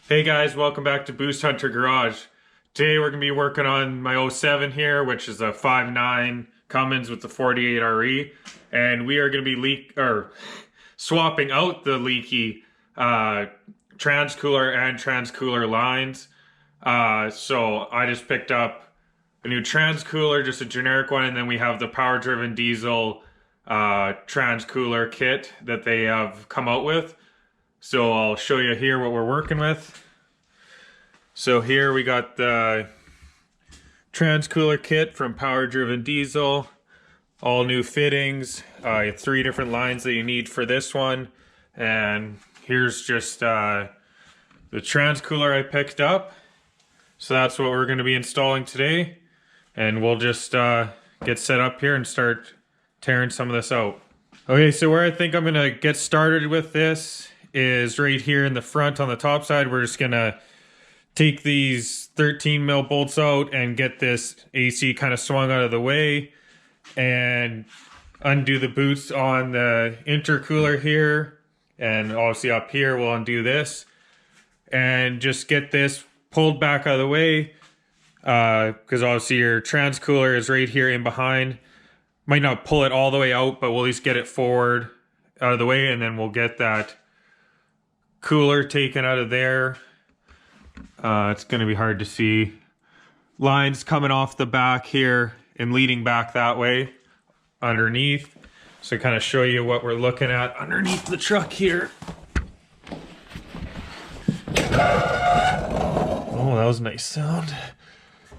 Hey guys, welcome back to Boost Hunter Garage. Today we're going to be working on my '07 here, which is a 5.9 Cummins with the 48 RE, and we are going to be swapping out the leaky transcooler and transcooler lines. So I just picked up a new transcooler, just a generic one, and then we have the power-driven diesel transcooler kit that they have come out with. So I'll show you here what we're working with. So here we got the transcooler kit from Power Driven Diesel, all new fittings, 3 different lines that you need for this one. And here's just the transcooler I picked up. So that's what we're going to be installing today. And we'll just get set up here and start tearing some of this out. Okay, so where I think I'm going to get started with this is right here in the front on the top side. We're just going to take these 13 mil bolts out and get this AC kind of swung out of the way and undo the boots on the intercooler here, and obviously up here we'll undo this and just get this pulled back out of the way, because obviously your transcooler is right here in behind. Might not pull it all the way out, but we'll at least get it forward out of the way, and then we'll get that cooler taken out of there. It's going to be hard to see. Lines coming off the back here and leading back that way underneath. So kind of show you what we're looking at underneath the truck here. Oh, that was a nice sound.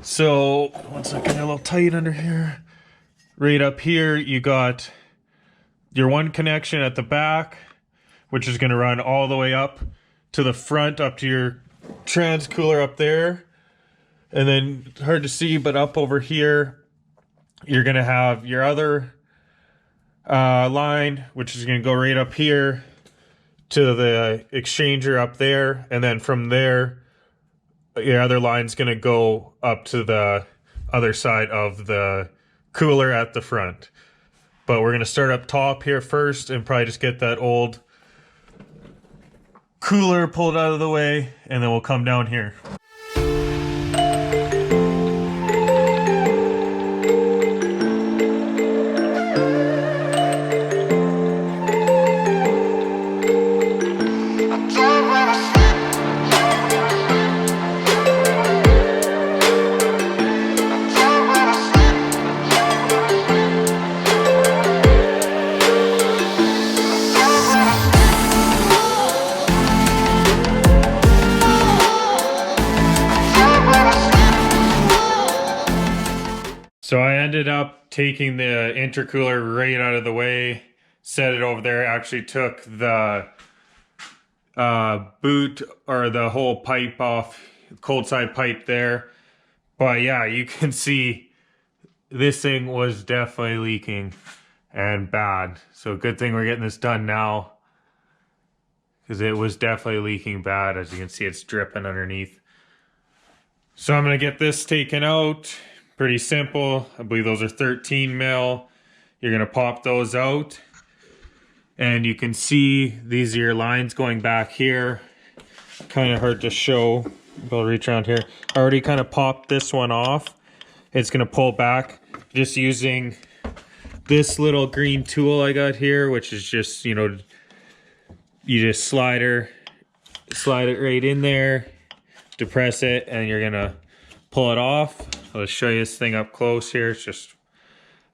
So, one second, a little tight under here. Right up here, you got your one connection at the back, which is going to run all the way up to the front, up to your transcooler up there. And then, hard to see, but up over here you're going to have your other line, which is going to go right up here to the exchanger up there, and then from there your other line's going to go up to the other side of the cooler at the front. But we're going to start up top here first and probably just get that old cooler pulled out of the way, and then we'll come down here. So I ended up taking the intercooler right out of the way, set it over there. Actually took the boot or the whole pipe off, cold side pipe there. But yeah, you can see this thing was definitely leaking and bad. So good thing we're getting this done now, because it was definitely leaking bad. As you can see, it's dripping underneath. So I'm going to get this taken out. Pretty simple. I believe those are 13 mil. You're going to pop those out. And you can see these are your lines going back here. Kind of hard to show. I'll reach around here. I already kind of popped this one off. It's going to pull back just using this little green tool I got here, which is just, you know, you just slide it right in there, depress it, and you're going to pull it off. I'll show you this thing up close here. It's just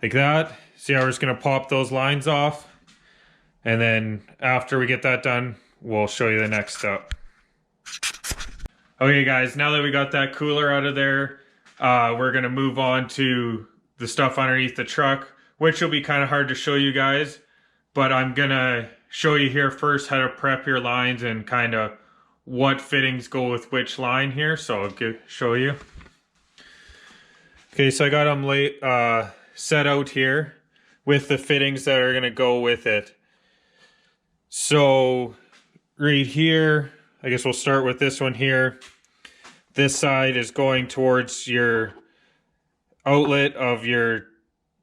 like that. See how we're just going to pop those lines off. And then after we get that done, we'll show you the next step. Okay guys, now that we got that cooler out of there, we're going to move on to the stuff underneath the truck, which will be kind of hard to show you guys. But I'm going to show you here first how to prep your lines and kind of what fittings go with which line here. So I'll show you. Okay, so I got them set out here with the fittings that are going to go with it. So right here, I guess we'll start with this one here. This side is going towards your outlet of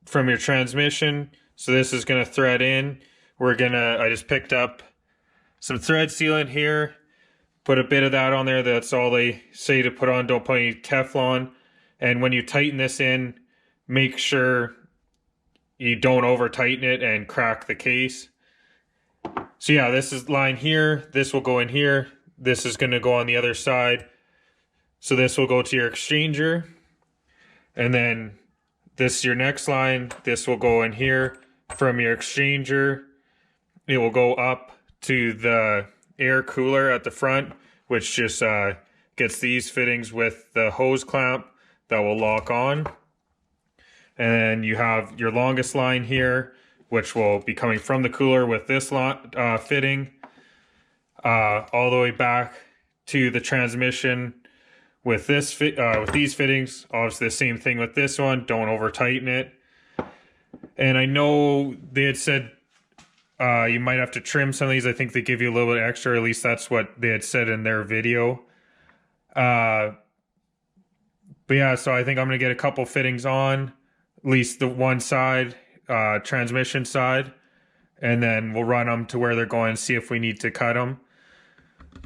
from your transmission. So this is going to thread in. I just picked up some thread sealant here, Put a bit of that on there. That's all they say to put on. Don't put any Teflon. And when you tighten this in, make sure you don't over tighten it and crack the case. So yeah, this is line here. This will go in here. This is going to go on the other side. So this will go to your exchanger. And then this is your next line. This will go in here from your exchanger. It will go up to the air cooler at the front, which just gets these fittings with the hose clamp that will lock on. And then you have your longest line here, which will be coming from the cooler with this fitting all the way back to the transmission with this with these fittings. Obviously the same thing with this one. Don't over tighten it. And I know they had said you might have to trim some of these. I think they give you a little bit extra. At least that's what they had said in their video. But yeah, so I think I'm going to get a couple fittings on, at least the one side, transmission side, and then we'll run them to where they're going and see if we need to cut them.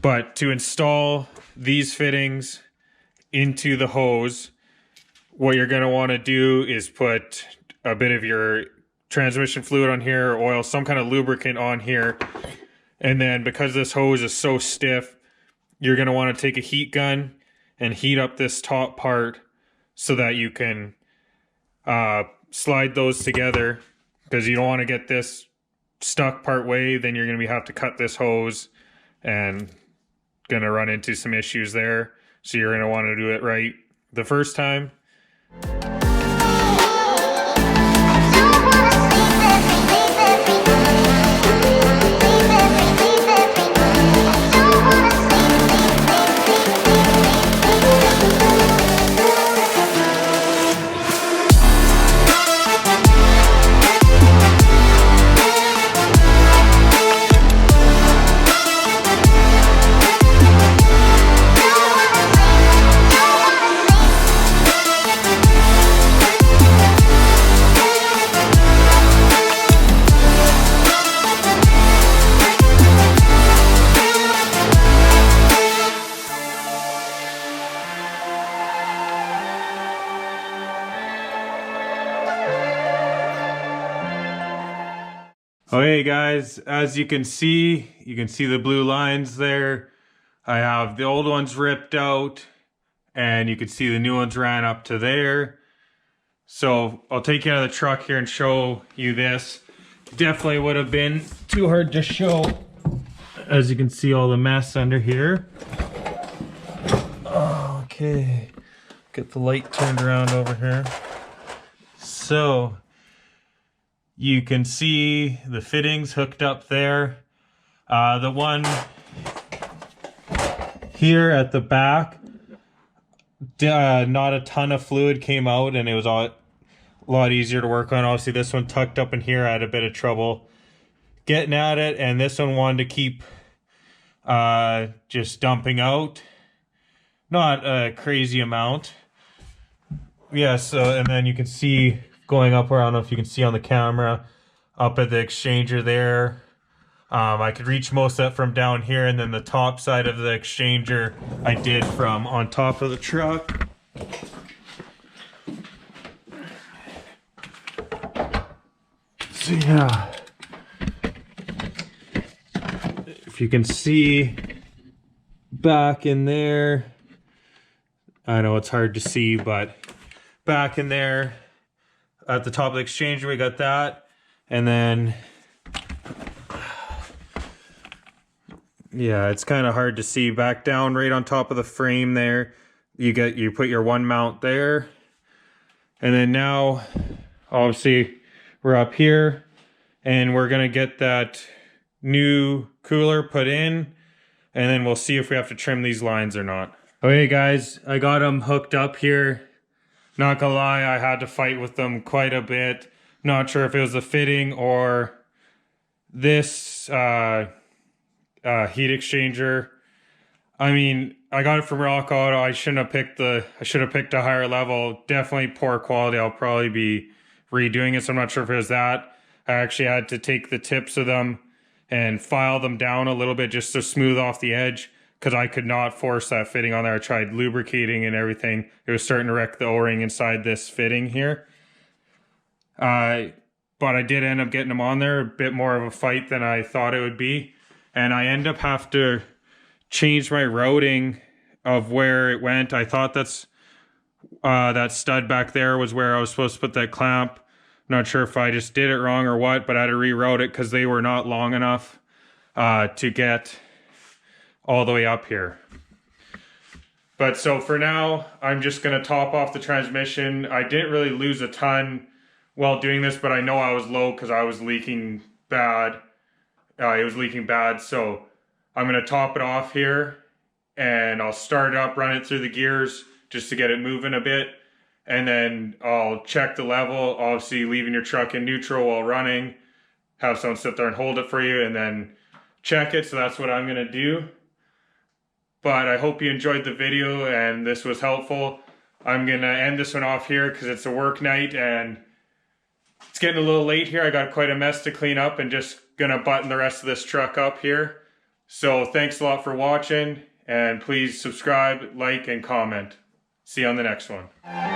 But to install these fittings into the hose, what you're going to want to do is put a bit of your transmission fluid on here, or oil, some kind of lubricant on here. And then because this hose is so stiff, you're going to want to take a heat gun and heat up this top part so that you can slide those together, because you don't want to get this stuck part way. Then you're going to have to cut this hose and going to run into some issues there. So you're going to want to do it right the first time. Okay guys, as you can see the blue lines there. I have the old ones ripped out, and you can see the new ones ran up to there. So I'll take you out of the truck here and show you this. Definitely would have been too hard to show. As you can see, all the mess under here. Okay, get the light turned around over here. So you can see the fittings hooked up there. The one here at the back, not a ton of fluid came out, and it was a lot easier to work on. Obviously this one tucked up in here, I had a bit of trouble getting at it, and this one wanted to keep just dumping out. Not a crazy amount. Yeah, so, and then you can see going up where, I don't know if you can see on the camera, up at the exchanger there. I could reach most of that from down here, and then the top side of the exchanger I did from on top of the truck. So yeah, if you can see back in there, I know it's hard to see, but back in there at the top of the exchanger we got that. And then yeah, it's kind of hard to see back down right on top of the frame there. You put your one mount there, and then now obviously we're up here, and we're gonna get that new cooler put in, and then we'll see if we have to trim these lines or not. Okay guys, I got them hooked up here. Not gonna lie, I had to fight with them quite a bit. Not sure if it was the fitting or this heat exchanger. I mean, I got it from Rock Auto. I should have picked a higher level. Definitely poor quality. I'll probably be redoing it, so I'm not sure if it was that. I actually had to take the tips of them and file them down a little bit just to smooth off the edge, because I could not force that fitting on there. I tried lubricating and everything. It was starting to wreck the O-ring inside this fitting here. But I did end up getting them on there, a bit more of a fight than I thought it would be. And I end up have to change my routing of where it went. I thought that stud back there was where I was supposed to put that clamp. Not sure if I just did it wrong or what, but I had to reroute it because they were not long enough to get all the way up here. But so for now, I'm just going to top off the transmission. I didn't really lose a ton while doing this, but I know I was low because I was leaking bad. It was leaking bad, so I'm going to top it off here, and I'll start it up, run it through the gears just to get it moving a bit, and then I'll check the level, obviously leaving your truck in neutral while running, have someone sit there and hold it for you, and then check it. So that's what I'm going to do. But I hope you enjoyed the video and this was helpful. I'm going to end this one off here because it's a work night and it's getting a little late here. I got quite a mess to clean up and just going to button the rest of this truck up here. So thanks a lot for watching, and please subscribe, like, and comment. See you on the next one.